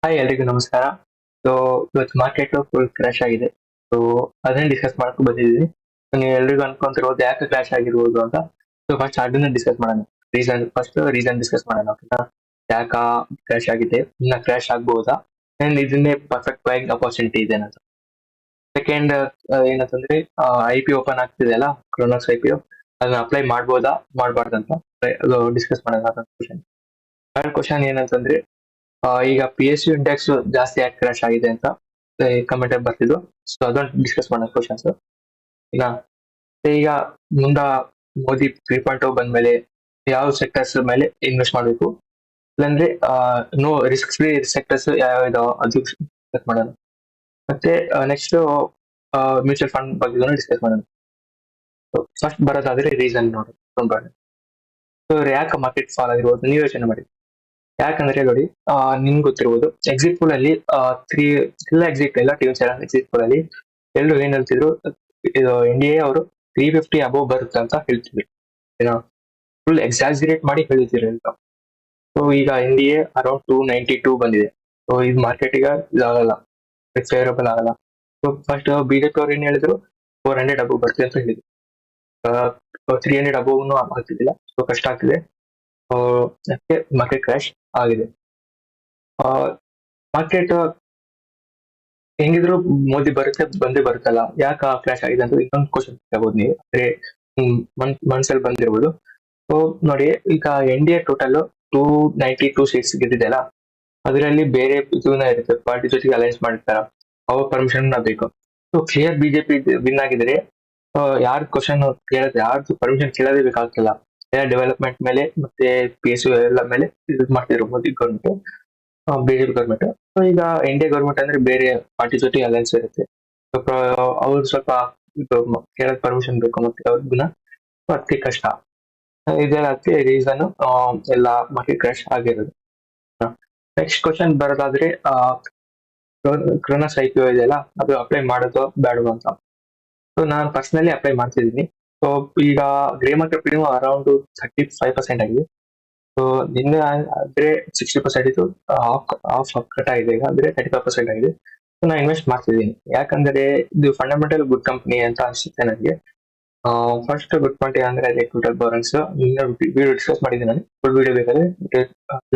Hi ಎಲ್ರಿಗೂ ನಮಸ್ಕಾರ. So ಇವತ್ತು ಮಾರ್ಕೆಟ್ ಫುಲ್ ಕ್ರಾಶ್ ಆಗಿದೆ. ಸೊ ಅದನ್ನ ಡಿಸ್ಕಸ್ ಮಾಡಕ್ ಬಂದಿದ್ದೀನಿ. ನೀವು ಎಲ್ರಿಗೂ ಅನ್ಕೊಂತಿರೋದು ಯಾಕೆ ಕ್ರಾಶ್ ಆಗಿರ್ಬೋದು ಅಂತ. ಸೊ ಫಸ್ಟ್ ಅದನ್ನ ಡಿಸ್ಕಸ್ ಮಾಡೋಣ. ರೀಸನ್ ಡಿಸ್ಕಸ್ ಮಾಡೋಣ. ಓಕೆನಾ? ಯಾಕ ಕ್ರಾಶ್ ಆಗಿದೆ, ಇನ್ನ ಕ್ರಾಶ್ ಆಗ್ಬಹುದಾ, ಅಂಡ್ ಇದನ್ನೇ ಪರ್ಫೆಕ್ಟ್ ಬೈಯಿಂಗ್ ಅಪರ್ಚುನಿಟಿ ಇದೆ ಅಂತ. ಸೆಕೆಂಡ್ ಏನಂತಂದ್ರೆ ಐ ಪಿ ಓಪನ್ ಆಗ್ತಿದೆ ಅಲ್ಲ, ಕ್ರೋನಾಕ್ಸ್ ಐ ಪಿ ಒ, ಅದನ್ನ ಅಪ್ಲೈ ಮಾಡ್ಬೋದಾ ಮಾಡಬಾರ್ದಂತ ಅದು ಡಿಸ್ಕಸ್ ಮಾಡೋಣ. ಕ್ವಶನ್ ಥರ್ಡ್ ಕ್ವಶನ್ ಏನಂತಂದ್ರೆ ಈಗ ಪಿ ಎಸ್ ಯು ಇಂಡೆಕ್ಸ್ ಜಾಸ್ತಿ ಯಾಕೆ ಕ್ರಾಶ್ ಆಗಿದೆ ಅಂತ ಕಮೆಂಟ್ ಬರ್ತಿದ್ದು. ಸೊ ಅದನ್ನ ಡಿಸ್ಕಸ್ ಮಾಡೋಣ ಕ್ವಶನ್ಸ್. ಈಗ ಮುಂದ ಮೋದಿ 3.0 ಬಂದ್ಮೇಲೆ ಯಾವ ಸೆಕ್ಟರ್ಸ್ ಮೇಲೆ ಇನ್ವೆಸ್ಟ್ ಮಾಡಬೇಕು, ಇಲ್ಲಾಂದ್ರೆ ನೋ ರಿಸ್ಕ್ ಫ್ರೀ ಸೆಕ್ಟರ್ಸ್ ಯಾವ ಇದಾವ ಅದು ಡಿಸ್ಕಸ್ ಮಾಡೋಣ. ಮತ್ತೆ ನೆಕ್ಸ್ಟ್ ಮ್ಯೂಚುವಲ್ ಫಂಡ್ ಬಗ್ಗೆ ಡಿಸ್ಕಸ್ ಮಾಡೋಣ. ಫಸ್ಟ್ ಬರೋದಾದ್ರೆ ರೀಸನ್ ನೋಡೋಣ. ಸೊ ಯಾಕೆ ಮಾರ್ಕೆಟ್ ಫಾಲ್ ಆಗಿರ್ಬೋದು ನೀವು ಯೋಚನೆ ಮಾಡಿ. ಯಾಕಂದ್ರೆ ನೋಡಿ, ನಿಮ್ಗೆ ಗೊತ್ತಿರ್ಬೋದು ಎಕ್ಸಿಟ್ ಪೋಲ್ ಅಲ್ಲಿ ಎಲ್ಲ ಟಿವಿ ಚಾನಲ್ ಎಕ್ಸಿಟ್ ಪೋಲ್ ಅಲ್ಲಿ ಎಲ್ಲರೂ ಏನ್ ಹೇಳ್ತಿದ್ರು, ಇದು NDA ಅವರು 350 ಅಬೋವ್ ಬರುತ್ತೆ ಅಂತ ಹೇಳ್ತಿದ್ರು. ಏನೋ ಫುಲ್ ಎಕ್ಸಾಜಿರೇಟ್ ಮಾಡಿ ಹೇಳಿದ್ರು ಅಂತ. ಸೊ ಈಗ NDA ಅರೌಂಡ್ 292 ಬಂದಿದೆ. ಸೊ ಇದು ಮಾರ್ಕೆಟ್ ಈಗ ಇದಾಗಲ್ಲ, ಫೇವರಬಲ್ ಆಗಲ್ಲ. ಸೊ ಫಸ್ಟ್ ಬಿಜೆಪಿ ಅವ್ರು ಏನ್ ಹೇಳಿದ್ರು, 400 ಅಬೋವ್ ಬರ್ತದೆ ಅಂತ ಹೇಳಿದ್ರು. 300 ಅಬೋವ್ನು ಆಗ್ತಿದ್ದಿಲ್ಲ. ಸೊ ಕಷ್ಟ ಆಗ್ತಿದೆ. ಮಾರ್ಕೆಟ್ ಕ್ರಾಶ್ ಆಗಿದೆ. ಮಾರ್ಕೆಟ್ ಹೆಂಗಿದ್ರು ಮೋದಿ ಬಂದೇ ಬರುತ್ತಲ್ಲ, ಯಾಕ ಕ್ರಾಶ್ ಆಗಿದೆ ಅಂತ ಇನ್ನೊಂದು ಕ್ವಶನ್ ಕೇಳಬಹುದು ನೀವು. ಅಂದ್ರೆ ಮನ್ಸಲ್ಲಿ ಬಂದಿರ್ಬೋದು. ಸೊ ನೋಡಿ, ಈಗ NDA ಟೋಟಲ್ 292 ಸೀಟ್ಸ್ ಗೆದ್ದಿದೆಲ್ಲ, ಅದರಲ್ಲಿ ಬೇರೆ ಇದನ್ನ ಇರುತ್ತೆ, ಪಾರ್ಟಿ ಜೊತೆಗೆ ಅಲೈನ್ಸ್ ಮಾಡಿರ್ತಾರ, ಅವ್ರ ಪರ್ಮಿಷನ್ ಬೇಕು. ಸೊ ಕ್ಲಿಯರ್ ಬಿಜೆಪಿ ವಿನ್ ಆಗಿದ್ರೆ ಯಾರ್ ಕ್ವಶನ್ ಕೇಳೋದು, ಯಾರ್ದು ಪರ್ಮಿಷನ್ ಕೇಳೋದೇ ಬೇಕಾಗ್ತಿಲ್ಲ. ಡೆವಲಪ್ಮೆಂಟ್ ಮೇಲೆ ಮತ್ತೆ PSU ಎಲ್ಲ ಮೇಲೆ ಇದು ಮಾಡ್ತಿದ್ರು Modi government, BJP government. So ಈಗ NDA ಗೌರ್ಮೆಂಟ್ ಅಂದ್ರೆ ಬೇರೆ ಪಾರ್ಟಿ ಜೊತೆ ಅಲೈನ್ಸ್ ಇರುತ್ತೆ. ಅವ್ರು ಸ್ವಲ್ಪ ಕೇಳಕ್ ಪರ್ಮಿಷನ್ ಬೇಕು ಮತ್ತೆ ಅವ್ರಿಗಿನ, ಅದಕ್ಕೆ ಕಷ್ಟ. ಇದಕ್ಕೆ ರೀಸನ್ ಎಲ್ಲ ಮಾರ್ಕೆಟ್ ಕ್ರಾಶ್ ಆಗಿರೋದು. ನೆಕ್ಸ್ಟ್ ಕ್ವಶನ್ ಬರೋದಾದ್ರೆ ಕ್ರೋನಸ್ IPO ಇದೆಯಲ್ಲ, ಅದು ಅಪ್ಲೈ ಮಾಡೋದು ಬೇಡವಾ ಅಂತ. ಸೊ ನಾನು ಪರ್ಸನಲಿ ಅಪ್ಲೈ ಮಾಡ್ತಿದ್ದೀನಿ. ಸೊ ಈಗ ಗ್ರೇ ಮಾರ್ಕೆಟ್ ಪ್ರೀಮಿಯಂ ಅರೌಂಡ್ 35% ಆಗಿದೆ. ಸೊ ನಿನ್ನೆ ಆದ್ರೆ 60% ಇತ್ತು, ಆಫ್ ಕಟ್ ಆಗಿದೆ. ಈಗ ಅಂದ್ರೆ 35% ಆಗಿದೆ. ಸೊ ನಾನು ಇನ್ವೆಸ್ಟ್ ಮಾಡ್ತಿದ್ದೀನಿ. ಯಾಕಂದ್ರೆ ಇದು ಫಂಡಮೆಂಟಲ್ ಗುಡ್ ಕಂಪನಿ ಅಂತ ಅನ್ಸುತ್ತೆ ನನಗೆ. ಫಸ್ಟ್ ಗುಡ್ ಪಾಯಿಂಟ್ ಏನಂದ್ರೆ ಅದೇ ಟೋಟಲ್ ಬಾರೆನ್ಸ್ ವಿಡಿಯೋ ಡಿಸ್ಕಸ್ ಮಾಡಿದ್ದೀನಿ ನಾನು. ಫುಲ್ ವಿಡಿಯೋ ಬೇಕಾದ್ರೆ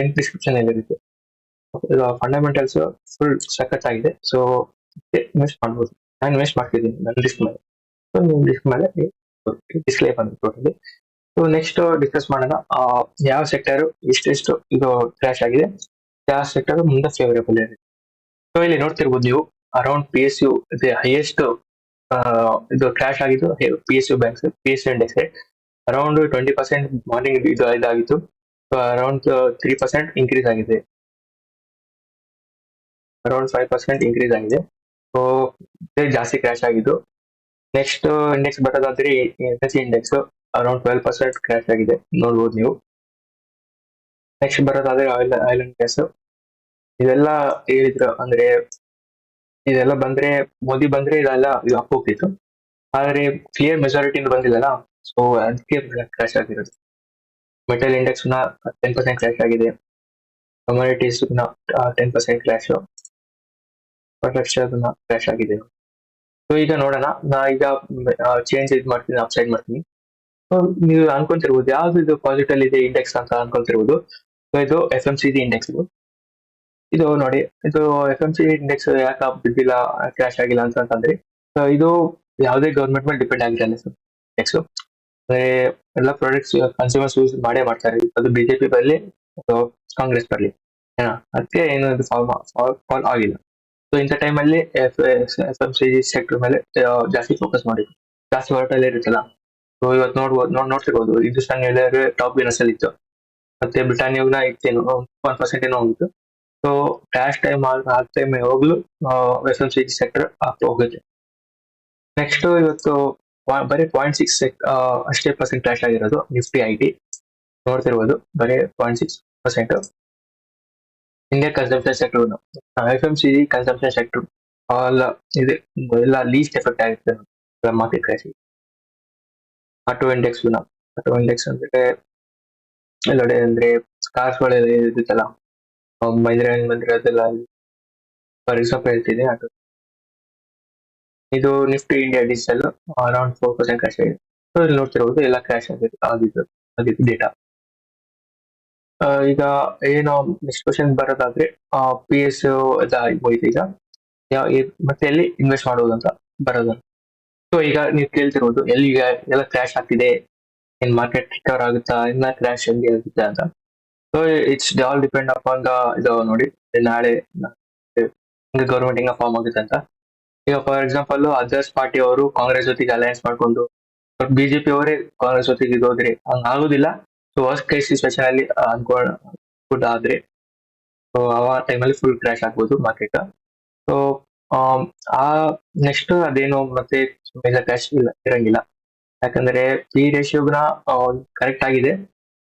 ಲಿಂಕ್ ಡಿಸ್ಕ್ರಿಪ್ಷನ್ ಇರುತ್ತೆ. ಫಂಡಮೆಂಟಲ್ಸ್ ಫುಲ್ ಸಖತ್ ಆಗಿದೆ. ಸೊ ಇನ್ವೆಸ್ಟ್ ಮಾಡ್ಬೋದು. ನಾನು ಇನ್ವೆಸ್ಟ್ ಮಾಡ್ತಿದ್ದೀನಿ ನನ್ನ ರಿಸ್ಕ್ ಮೇಲೆ. ಸೊ ನೀವು ರಿಸ್ಕ್ ಮೇಲೆ ಡಿಸ್ಕ್ಲೇ ಬಂದು ಟೋಟಲಿ. ಸೊ ನೆಕ್ಸ್ಟ್ ಡಿಸ್ಕಸ್ ಮಾಡೋಣ, ಯಾವ ಸೆಕ್ಟರ್ ಎಷ್ಟೆಷ್ಟು ಇದು ಕ್ರಾಶ್ ಆಗಿದೆ, ಯಾವ ಸೆಕ್ಟರ್ ಮುಂದೆ ಫೇವರೇಬಲ್ ಇದೆ. ಸೊ ಇಲ್ಲಿ ನೋಡ್ತಿರ್ಬೋದು ನೀವು, ಅರೌಂಡ್ PSU ಹೈಯೆಸ್ಟ್ ಇದು ಕ್ರಾಶ್ ಆಗಿದ್ದು PSU banks, PSU index around 20% morning ಇದು ಇದಾಗಿತ್ತು. ಅರೌಂಡ್ 3% ಇನ್ಕ್ರೀಸ್ ಆಗಿದೆ, ಅರೌಂಡ್ 5% ಇನ್ಕ್ರೀಸ್ ಆಗಿದೆ. ಸೊ ಜಾಸ್ತಿ ಕ್ರಾಶ್ ಆಗಿದ್ದು. ನೆಕ್ಸ್ಟ್ ಇಂಡೆಕ್ಸ್ ಬರೋದಾದ್ರೆ NSE ಇಂಡೆಕ್ಸ್ ಅರೌಂಡ್ 12% ಕ್ರಾಶ್ ಆಗಿದೆ, ನೋಡ್ಬೋದು ನೀವು. ನೆಕ್ಸ್ಟ್ ಬರೋದಾದ್ರೆ ಆಯಿಲ್ ಅಂಡ್ ಗ್ಯಾಸ್. ಇದೆಲ್ಲ ಹೇಳಿದ್ರು ಅಂದ್ರೆ ಇದೆಲ್ಲ ಬಂದ್ರೆ ಮೋದಿ ಬಂದ್ರೆ ಇದೆಲ್ಲ ಇದು ಅಪ್ ಹೋಗ್ತಿತ್ತು. ಆದ್ರೆ ಕ್ಲಿಯರ್ ಮೆಜಾರಿಟಿ ಬಂದಿಲ್ಲಲ್ಲ, ಸೊ ಅದಕ್ಕೆ ಕ್ರಾಶ್ ಆಗಿರೋದು. ಮೆಟಲ್ ಇಂಡೆಕ್ಸ್ 10% ಕ್ರಾಶ್ ಆಗಿದೆ. ಕಮೋಡಿಟೀಸ್ 10% ಕ್ರಾಶ್, ಪ್ರೊಡಕ್ಷನ್ ಕ್ರಾಶ್ ಆಗಿದೆ. ಸೊ ಈಗ ನೋಡೋಣ, ನಾ ಈಗ ಚೇಂಜ್ ಇದು ಮಾಡ್ತೀನಿ, ಅಪ್ಸೈಡ್ ಮಾಡ್ತೀನಿ. ನೀವು ಅನ್ಕೊಂತಿರ್ಬೋದು ಯಾವ್ದು ಇದು ಪಾಸಿಟಿವ್ ಇದೆ ಇಂಡೆಕ್ಸ್ ಅಂತ ಅನ್ಕೊಂತಿರ್ಬೋದು. ಸೊ ಇದು FMCG ಇಂಡೆಕ್ಸ್. ಇದು ನೋಡಿ, ಇದು FMCG ಇಂಡೆಕ್ಸ್ ಯಾಕೆ ಬಿದ್ದಿಲ್ಲ, ಕ್ರಾಶ್ ಆಗಿಲ್ಲ ಅಂತಂದ್ರೆ, ಇದು ಯಾವುದೇ ಗೌರ್ಮೆಂಟ್ ಮೇಲೆ ಡಿಪೆಂಡ್ ಆಗಿರಲ್ಲ ಸರ್ ಇಂಡೆಕ್ಸ್. ಅಂದ್ರೆ ಎಲ್ಲ ಪ್ರಾಡಕ್ಟ್ಸ್ ಕನ್ಸ್ಯೂಮರ್ಸ್ ಯೂಸ್ ಮಾಡೇ ಮಾಡ್ತಾರೆ, ಅದು ಬಿಜೆಪಿ ಬರಲಿ ಅಥವಾ ಕಾಂಗ್ರೆಸ್ ಬರಲಿ, ಅದಕ್ಕೆ ಏನು ಫಾಲ್ ಆಗಿಲ್ಲ. ಸೊ ಇಂಥ ಟೈಮಲ್ಲಿ FMCG ಸೆಕ್ಟರ್ ಮೇಲೆ ಜಾಸ್ತಿ ಫೋಕಸ್ ಮಾಡಿ, ಜಾಸ್ತಿ ವಾಟಲ್ ಇರುತ್ತಲ್ಲ. ಸೊ ಇವತ್ತು ನೋಡ್ತಿರ್ಬೋದು, ಹಿಂದೂಸ್ತಾನ್ ಯೂನಿಲಿವರ್ ಟಾಪ್ ಗೇನರ್ಸ್ ಅಲ್ಲಿ ಇತ್ತು, ಮತ್ತೆ ಬ್ರಿಟಾನಿಯಾಗ್ನ ಇತ್ತೇನು 1% ಏನೋ ಹೋಗಿತ್ತು. ಸೊ ಕ್ರಾಶ್ ಟೈಮ್ ಆ ಟೈಮ್ ಯಾವಾಗಲೂ FMCG ಸೆಕ್ಟರ್ ಆಗ್ತಾ ಹೋಗುತ್ತೆ. ನೆಕ್ಸ್ಟ್ ಇವತ್ತು ಬರೀ 0.6 ಅಷ್ಟೇ ಪರ್ಸೆಂಟ್ ಕ್ರಾಶ್ ಆಗಿರೋದು ನಿಫ್ಟಿ IT, ನೋಡ್ತಿರ್ಬೋದು ಬರೀ 0.6%. India consumption sector, FMCG consumption sector all ಇದೆ ಎಲ್ಲ ಲೀಸ್ಟ್ ಎಫೆಕ್ಟ್ ಆಗುತ್ತೆ ಮಾರ್ಕೆಟ್ ಕ್ರಾಶ್. ಆಟೋ ಇಂಡೆಕ್ಸ್ ಅಂದ್ರೆ ಎಲ್ಲೆಡೆ ಅಂದ್ರೆ ಕಾರ್ಸ್ಗಳೆಲ್ಲ ಇರುತ್ತಲ್ಲ, ಮಹಿಂದ್ರ ಅದೆಲ್ಲ ಫಾರ್ ಎಕ್ಸಾಂಪಲ್ ಹೇಳ್ತೀನಿ, ಅದು ಇದು Nifty India digital around 4% crash ಆಗಿದೆ. ಸೊ ಇಲ್ಲಿ ನೋಡ್ತಿರ್ಬೋದು ಎಲ್ಲ ಕ್ರಾಶ್ ಆಗಿದ್ದು ಡೇಟಾ. ಈಗ ಏನು ನೆಕ್ಸ್ಟ್ ಕ್ವಶನ್ ಬರೋದಾದ್ರೆ, ಪಿ ಎಸ್ ಹೋಯ್ತು. ಈಗ ಮತ್ತೆ ಎಲ್ಲಿ ಇನ್ವೆಸ್ಟ್ ಮಾಡುವುದು ಅಂತ ಬರೋದು. ಸೊ ಈಗ ನೀವು ಕೇಳ್ತಿರ್ಬೋದು ಎಲ್ಲಿ ಈಗ ಎಲ್ಲ ಕ್ರಾಶ್ ಆಗ್ತಿದೆ, ಏನ್ ಮಾರ್ಕೆಟ್ ರಿಕವರ್ ಆಗುತ್ತಾ, ಇನ್ನ ಕ್ರಾಶ್ ಹೆಂಗೆ ಆಗುತ್ತೆ ಅಂತ. So it's all depend upon the ಇದು ನೋಡಿ, ನಾಳೆ ಗೌರ್ಮೆಂಟ್ ಹೆಂಗ ಫಾರ್ಮ್ ಆಗುತ್ತೆ ಅಂತ. ಈಗ ಫಾರ್ ಎಕ್ಸಾಂಪಲ್ ಅದರ್ಸ್ ಪಾರ್ಟಿ ಅವರು ಕಾಂಗ್ರೆಸ್ ಜೊತೆಗೆ ಅಲಯನ್ಸ್ ಮಾಡ್ಕೊಂಡು ಬಿಜೆಪಿ ಅವರೇ ಕಾಂಗ್ರೆಸ್ ಜೊತೆಗೆ ಇರೋದ್ರೆ ಹಂಗ ಆಗುದಿಲ್ಲ. ಸೊ ವರ್ಸ್ಟ್ ಕೇಸ್ ಸಿಚುವೇಶನ್ ಅಲ್ಲಿ ಅನ್ಕೊಂಡ್ ಆದ್ರೆ ಸೊ ಆ ಟೈಮಲ್ಲಿ ಫುಲ್ ಕ್ರಾಶ್ ಆಗ್ಬೋದು ಮಾರ್ಕೆಟ್. ಸೊ ಆ ನೆಕ್ಸ್ಟ್ ಅದೇನು ಮತ್ತೆ ಮೇಜರ್ ಕ್ರಾಶ್ ಇರಂಗಿಲ್ಲ, ಯಾಕಂದ್ರೆ ಪಿ ರೇಷಿಯೋನ ಕರೆಕ್ಟ್ ಆಗಿದೆ.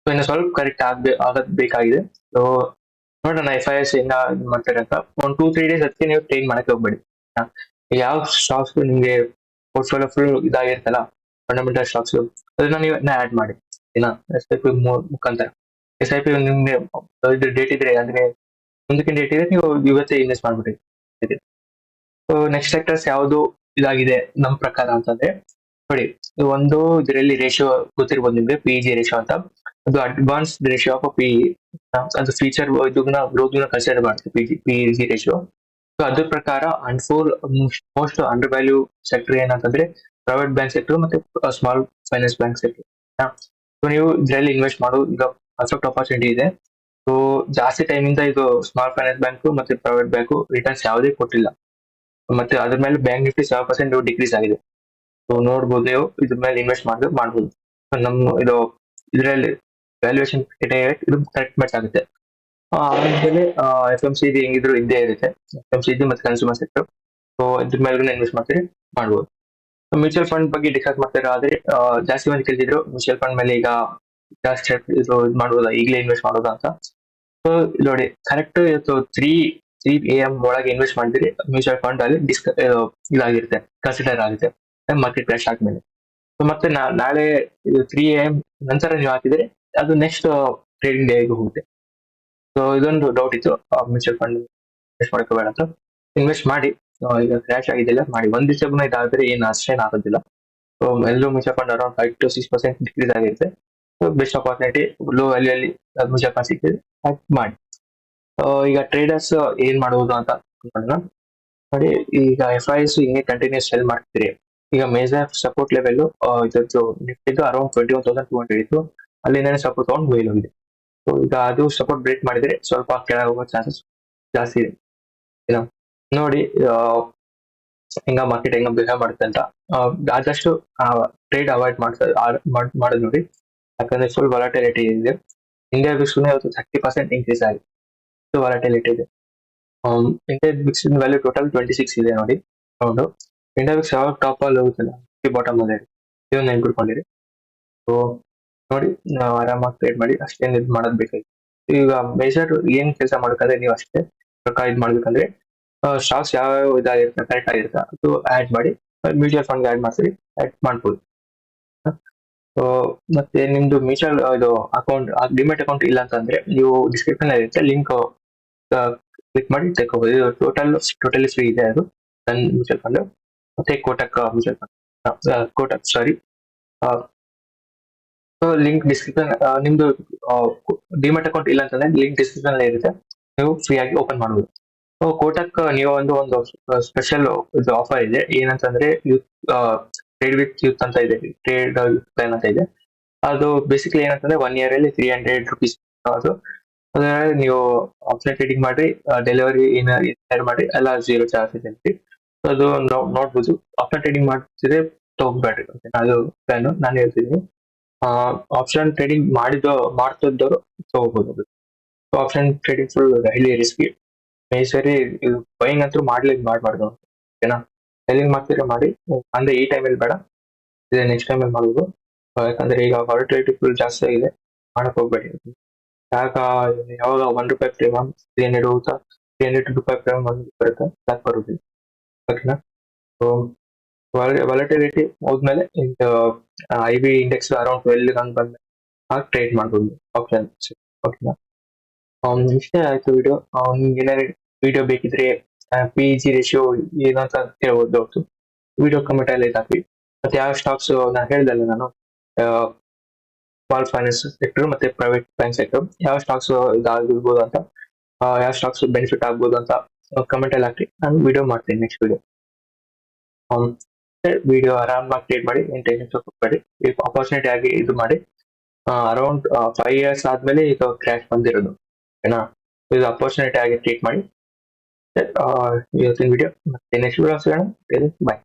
ಸೊ ಇನ್ನು ಸ್ವಲ್ಪ ಕರೆಕ್ಟ್ ಆಗದ್ ಬೇಕಾಗಿದೆ. ಸೊ ನೋಡೋಣ ಎಫ್ ಐ ಎಸ್ ಹೆಂಗ ಮಾಡ್ತಾರೆ ಅಂತ. ಒಂದು 2-3 ಡೇಸ್ ಅದಕ್ಕೆ ನೀವು ಟ್ರೈನ್ ಮಾಡಕ್ಕೆ ಹೋಗ್ಬೇಡಿ. ಯಾವ ಸ್ಟಾಕ್ಸ್ ನಿಮ್ಗೆ ಪೋರ್ಟ್ಫೋಲಿಯೋ ಫುಲ್ ಇದಾಗಿರ್ತಲ್ಲ, ಫಂಡಮೆಂಟಲ್ ಸ್ಟಾಕ್ಸ್, ಅದನ್ನ ನೀವು ಆಡ್ ಮಾಡಿ ಎಸ್ ಐ ಪಿ ಮುಖಾಂತರ. ಎಸ್ ಐ ಪಿ ನಿಮ್ಗೆ ಡೇಟ್ ಇದ್ರೆ ಅಂದ್ರೆ ಮುಂದಕ್ಕಿನ ಡೇಟ್ ಇದ್ರೆ ನೀವು ಇವತ್ತೇ ಇನ್ವೆಸ್ಟ್ ಮಾಡ್ಬಿಡಿ. ಸೊ ನೆಕ್ಸ್ಟ್ ಸೆಕ್ಟರ್ಸ್ ಯಾವುದು ಇದಾಗಿದೆ ನಮ್ ಪ್ರಕಾರ ಅಂತಂದ್ರೆ ನೋಡಿ, ಒಂದು ಇದರಲ್ಲಿ ರೇಷಿಯೋ ಗೊತ್ತಿರ್ಬೋದು ನಿಮ್ಗೆ, ಪಿ ಜಿ ರೇಷಿಯೋ ಅಂತ. ಅದು ಅಡ್ವಾನ್ಸ್ ರೇಷಿಯೋ ಆಫ್ ಪಿ, ಅದು ಫೀಚರ್ ಇದನ್ನ ಗ್ರೋತ್ ಕನ್ಸಿಡರ್ ಮಾಡುತ್ತೆ ಪಿ ಜಿ ರೇಷಿಯೋ. ಸೊ ಅದ್ರ ಪ್ರಕಾರ ಮೋಸ್ಟ್ ಅಂಡರ್ ವ್ಯಾಲ್ಯೂ ಸೆಕ್ಟರ್ ಏನಂತಂದ್ರೆ ಪ್ರೈವೇಟ್ ಬ್ಯಾಂಕ್ ಸೆಕ್ಟರ್ ಮತ್ತೆ small finance bank sector. So ನೀವು ಇದರಲ್ಲಿ ಇನ್ವೆಸ್ಟ್ ಮಾಡೋದು ಈಗ ಪರ್ಫೆಕ್ಟ್ ಆಪರ್ಚುನಿಟಿ ಇದೆ. ಸೊ ಜಾಸ್ತಿ ಟೈಮ್ ಇಂದ ಇದು ಸ್ಮಾಲ್ ಫೈನಾನ್ಸ್ ಬ್ಯಾಂಕ್ ಮತ್ತೆ ಪ್ರೈವೇಟ್ ಬ್ಯಾಂಕ್ ರಿಟರ್ನ್ಸ್ ಯಾವುದೇ ಕೊಟ್ಟಿಲ್ಲ, ಮತ್ತೆ ಅದ್ರ ಮೇಲೆ ಬ್ಯಾಂಕ್ ನಿಫ್ಟಿ 7% ಡಿಕ್ರೀಸ್ ಆಗಿದೆ. ಸೊ ನೋಡ್ಬೋದು, ನೀವು ಇದ್ರ ಮೇಲೆ ಇನ್ವೆಸ್ಟ್ ಮಾಡ್ಬೋದು. ನಮ್ಮ ಇದು ಇದರಲ್ಲಿ ವ್ಯಾಲ್ಯೂಯೇಷನ್ ಇದು ಕರೆಕ್ಟ್ ಮ್ಯಾಚ್ ಆಗುತ್ತೆ. ಆಮೇಲೆ ಎಫ್ ಎಂ ಸಿ ಜಿ ಹೆಂಗಿದ್ರು ಇದ್ದೇ ಇರುತ್ತೆ, ಎಫ್ ಎಂ ಸಿ ಜಿ ಮತ್ತೆ ಕನ್ಸ್ಯೂಮರ್ ಸೆಕ್ಟರ್. ಸೊ ಇದ್ರ ಮೇಲೆ ಇನ್ವೆಸ್ಟ್ ಮಾಡ್ತೀರಿ ಮಾಡ್ಬೋದು. ಮ್ಯೂಚುವಲ್ ಫಂಡ್ ಬಗ್ಗೆ ಡಿಸ್ಕಸ್ ಮಾಡ್ತಾರೆ ಆದ್ರೆ ಜಾಸ್ತಿ ಮಂದಿ ಕೇಳ್ತಿದ್ರು ಮ್ಯೂಚುವಲ್ ಫಂಡ್ ಮೇಲೆ ಈಗ ಜಾಸ್ತಿ ಇದು ಮಾಡ್ಬೋದಾ, ಈಗಲೇ ಇನ್ವೆಸ್ಟ್ ಮಾಡೋದಾ ಅಂತ. ಸೊ ನೋಡಿ ಕರೆಕ್ಟ್ ಇವತ್ತು 3 AM ಒಳಗೆ ಇನ್ವೆಸ್ಟ್ ಮಾಡಿದ್ರೆ ಮ್ಯೂಚುವಲ್ ಫಂಡ್ ಅಲ್ಲಿ ಇದಾಗಿರುತ್ತೆ, ಕನ್ಸಿಡರ್ ಆಗುತ್ತೆ ಮಾರ್ಕೆಟ್ ಕ್ರಾಶ್ ಆದ್ಮೇಲೆ. ಸೊ ಮತ್ತೆ ನಾಳೆ 3 AM ನಂತರ ನೀವು ಹಾಕಿದ್ರೆ ಅದು ನೆಕ್ಸ್ಟ್ ಟ್ರೇಡಿಂಗ್ ಡೇ ಹೋಗುತ್ತೆ. ಸೊ ಇದೊಂದು ಡೌಟ್ ಇತ್ತು, ಮ್ಯೂಚುವಲ್ ಫಂಡ್ ಇನ್ವೆಸ್ಟ್ ಮಾಡ್ಕೋಬೇಡ ಅಂತ. ಇನ್ವೆಸ್ಟ್ ಮಾಡಿ, ಈಗ ಕ್ರಾಶ್ ಆಗಿದೆಲ್ಲ ಮಾಡಿ. ಒಂದ್ ದಿವಸ ಇದಾದ್ರೆ ಏನು ಅಷ್ಟೇನು ಆಗೋದಿಲ್ಲ. ಸೊ ಎಲ್ಲರೂ mutual fund around 5 to 6% decrease ಆಗಿರುತ್ತೆ. So best opportunity low value ಅಲ್ಲಿ ಮ್ಯೂಚುವಲ್ ಫಂಡ್ ಸಿಕ್ಕಿದೆ ಮಾಡಿ. ಈಗ ಟ್ರೇಡರ್ಸ್ ಏನ್ ಮಾಡುವುದು ಅಂತ ಅನ್ಕೊಂಡ ನೋಡಿ. ಈಗ ಎಫ್ ಐ ಎಸ್ ಹಿಂಗೆ ಕಂಟಿನ್ಯೂಸ್ ಸೆಲ್ ಮಾಡ್ತೀರಿ. ಈಗ ಮೇಜರ್ ಸಪೋರ್ಟ್ ಲೆವೆಲ್ ಇದ್ದು ನಿಫ್ಟಿದು ಅರೌಂಡ್ 21,200 ಇತ್ತು, ಅಲ್ಲಿಂದ ಸಪೋರ್ಟ್ ತಗೊಂಡು ಮೇಲ್ ಹೋಗಿದೆ. ಸೊ ಈಗ ಅದು ಸಪೋರ್ಟ್ ಬ್ರೇಕ್ ಮಾಡಿದ್ರೆ ಸ್ವಲ್ಪ ಕೆಳಗೆ ಹೋಗೋ ಚಾನ್ಸಸ್ ಜಾಸ್ತಿ ಇದೆ. ನೋಡಿ ಹೆಂಗ ಮಾರ್ಕೆಟ್ ಹೆಂಗ ಬಿಹೇವ್ ಮಾಡುತ್ತೆ ಅಂತ. ಆದಷ್ಟು ಟ್ರೇಡ್ ಅವಾಯ್ಡ್ ಮಾಡೋದು ನೋಡಿ, ಯಾಕಂದ್ರೆ ಫುಲ್ ವಾಲಟಿಲಿಟಿ ಇದೆ. ಇಂಡಿಯಾ ಬಿಕ್ಸ್ನ ಇವತ್ತು 30% ಇನ್ಕ್ರೀಸ್ ಆಗಿದೆ, ವಾಲಟಿಲಿಟಿ ಇದೆ. ಇಂಡಿಯಾ ಬಿಕ್ಸ್ ವ್ಯಾಲ್ಯೂ ಟೋಟಲ್ 26 ಇದೆ ನೋಡಿ ಅರೌಂಡ್. ಇಂಡಿಯಾ ಬಿಕ್ಸ್ ಯಾವಾಗ ಟಾಪ್ ಅಲ್ಲಿ ಹೋಗುತ್ತಲ್ಲ ಬಾಟಮ್ ಅಲ್ಲಿ ಇದನ್ನ ನೆನ್ಪಿಟ್ಕೊಂಡಿರಿ. ಸೊ ನೋಡಿ ಆರಾಮಾಗಿ ಟ್ರೇಡ್ ಮಾಡಿ, ಅಷ್ಟೇನು ಇದು ಮಾಡೋದು ಬೇಕಾಗಿ. ಈಗ ಮೇಜರ್ ಏನ್ ಕೆಲಸ ಮಾಡ್ಬೇಕಂದ್ರೆ ನೀವು ಅಷ್ಟೇ ರೊಕ್ಕ ಇದು ಮಾಡ್ಬೇಕಂದ್ರೆ ಸ್ಟಾಕ್ಸ್ ಯಾವ ಇದಾಗಿರುತ್ತೆ ಕರೆಕ್ಟ್ ಆಗಿರುತ್ತೆ ಅದು ಆಡ್ ಮಾಡಿ, ಮ್ಯೂಚುವಲ್ ಫಂಡ್ ಆಡ್ ಮಾಡ್ತೀರಿ ಆಡ್ ಮಾಡ್ಬೋದು. ಸೊ ಮತ್ತೆ ನಿಮ್ದು ಮ್ಯೂಚುವಲ್ ಇದು ಅಕೌಂಟ್ ಡಿಮೆಟ್ ಅಕೌಂಟ್ ಇಲ್ಲ ಅಂತಂದ್ರೆ ನೀವು ಡಿಸ್ಕ್ರಿಪ್ಷನ್ ಇರುತ್ತೆ ಲಿಂಕ್ ಕ್ಲಿಕ್ ಮಾಡಿ ತಗೋಬಹುದು. ಇದು ಟೋಟಲಿ ಫ್ರೀ ಇದೆ ಅದು ನನ್ನ ಮ್ಯೂಚುವಲ್ ಫಂಡ್. ಮತ್ತೆ ಕೋಟಕ್ ಮ್ಯೂಚುವಲ್ ಫಂಡ್, ಕೋಟಕ್ ಸಾರಿ. ಲಿಂಕ್ ಡಿಸ್ಕ್ರಿಪ್ಷನ್, ನಿಮ್ದು ಡಿಮೆಟ್ ಅಕೌಂಟ್ ಇಲ್ಲ ಅಂತಂದ್ರೆ ಲಿಂಕ್ ಡಿಸ್ಕ್ರಿಪ್ಷನ್ ಇರುತ್ತೆ, ನೀವು ಫ್ರೀ ಆಗಿ ಓಪನ್ ಮಾಡಬಹುದು. ಕೋಟಕ್ ನೀವು ಒಂದು ಸ್ಪೆಷಲ್ ಇದು ಆಫರ್ ಇದೆ, ಏನಂತಂದ್ರೆ ಯೂತ್ ಟ್ರೇಡ್ ವಿತ್ ಯೂತ್ ಅಂತ ಇದೆ, ಟ್ರೇಡ್ ಪ್ಲಾನ್ ಅಂತ ಇದೆ. ಅದು ಬೇಸಿಕಲಿ ಏನಂತಂದ್ರೆ 1 year ಅಲ್ಲಿ 300 rupees ಅದು. ಅದರಲ್ಲಿ ನೀವು ಆಪ್ಷನ್ ಟ್ರೇಡಿಂಗ್ ಮಾಡಿ, ಡೆಲಿವರಿ ಏನಾರು ಮಾಡಿ ಎಲ್ಲ 0 ಚಾರ್ಜ್ ಇದೆ. ಅದು ನೋಡ್ಬೋದು. ಆಪ್ಷನ್ ಟ್ರೇಡಿಂಗ್ ಮಾಡ್ತಿದ್ರೆ ತಗೋಬೇಡ್ರಿ, ಅದು ಪ್ಲಾನ್ ನಾನು ಹೇಳ್ತಿದ್ದೀನಿ. ಆಪ್ಷನ್ ಟ್ರೇಡಿಂಗ್ ಮಾಡ್ತಿದ್ದವರು ತಗೋಬಹುದು. Option trading full highly risky. ಈ ಸರಿ ಬೈಯಿಂಗ್ ಅಂತೂ ಮಾಡ್ಬಾರ್ದು, ಓಕೆನಾ. ಸೆಲ್ಲಿಂಗ್ ಮಾಡ್ತಿದ್ರೆ ಮಾಡಿ, ಅಂದ್ರೆ ಈ ಟೈಮಲ್ಲಿ ಬೇಡ, ಇದೆ ನೆಕ್ಸ್ಟ್ ಟೈಮಲ್ಲಿ ಮಾಡ್ಬೋದು. ಯಾಕಂದ್ರೆ ಈಗ ವಾಲಟಿಲಿಟಿ ಫುಲ್ ಜಾಸ್ತಿ ಆಗಿದೆ, ಮಾಡಕ್ ಹೋಗ್ಬೇಡಿ. ಯಾವಾಗ ₹1 ಪ್ರೀಮಿಯಂ 300 ಹೋಗುತ್ತಾ, ₹300 ಪ್ರೀಮಿಯಂ ಬರುತ್ತೆ, ಸಾಕು ಬರುದಿಲ್ಲ, ಓಕೆನಾ. ಸೊ ವಾಲಟಿಲಿಟಿ ಹೋದ್ಮೇಲೆ IB ಇಂಡೆಕ್ಸ್ ಅರೌಂಡ್ 12 ಹಂಗ್ ಬಂದ್ಮೇಲೆ ಟ್ರೇಡ್ ಮಾಡ್ಬೋದು ಆಪ್ಷನ್, ಓಕೆನಾ. ಇಷ್ಟೇ ಆಯ್ತು ವಿಡಿಯೋ. ನಿಮ್ಗೆ ಏನಾದ್ರು ವಿಡಿಯೋ ಬೇಕಿದ್ರೆ ಪಿ ಜಿ ರೇಷಿಯೋ ಏನು ಅಂತ ಕೇಳ್ಬೋದು. ವಿಡಿಯೋ ಕಮೆಂಟ್ ಅಲ್ಲಿ ಹಾಕಿ. ಮತ್ತೆ ಯಾವ ಸ್ಟಾಕ್ಸ್ ನಾನು ಹೇಳ್ದಲ್ಲ ನಾನು ಸ್ಮಾಲ್ ಫೈನಾನ್ಸ್ ಸೆಕ್ಟರ್ ಮತ್ತೆ ಪ್ರೈವೇಟ್ ಬ್ಯಾಂಕ್ ಸೆಕ್ಟರ್ ಯಾವ ಸ್ಟಾಕ್ಸ್ ಇದಾಗಿರ್ಬೋದು ಅಂತ, ಯಾವ ಸ್ಟಾಕ್ಸ್ ಬೆನಿಫಿಟ್ ಆಗ್ಬೋದು ಅಂತ ಕಮೆಂಟ್ ಅಲ್ಲಿ ಹಾಕಿ. ನಾನು ವಿಡಿಯೋ ಮಾಡ್ತೀನಿ ನೆಕ್ಸ್ಟ್ ವಿಡಿಯೋ. ವಿಡಿಯೋ ಆರಾಮಾಗಿ ಕ್ರಿಯೇಟ್ ಮಾಡಿ, ಏನ್ ಟೆನ್ಷನ್ ತಗೋಬೇಡಿ. ಈ ಅಪರ್ಚುನಿಟಿ ಆಗಿ ಇದು ಮಾಡಿ. ಅರೌಂಡ್ 5 years ಆದ್ಮೇಲೆ ಇದು ಕ್ರ್ಯಾಶ್ ಬಂದಿರೋದು, ಓಕೆನಾ? ಇದು ಅಪರ್ಚುನಿಟಿ ಆಗಿ ಟ್ರೀಟ್ ಮಾಡಿ. ಇವತ್ತಿನ ವಿಡಿಯೋ ಮತ್ತೆ ನೆಕ್ಸ್ಟ್ ವಿಡಿಯೋ ಸಿಗೋಣ. ಬಾಯ್.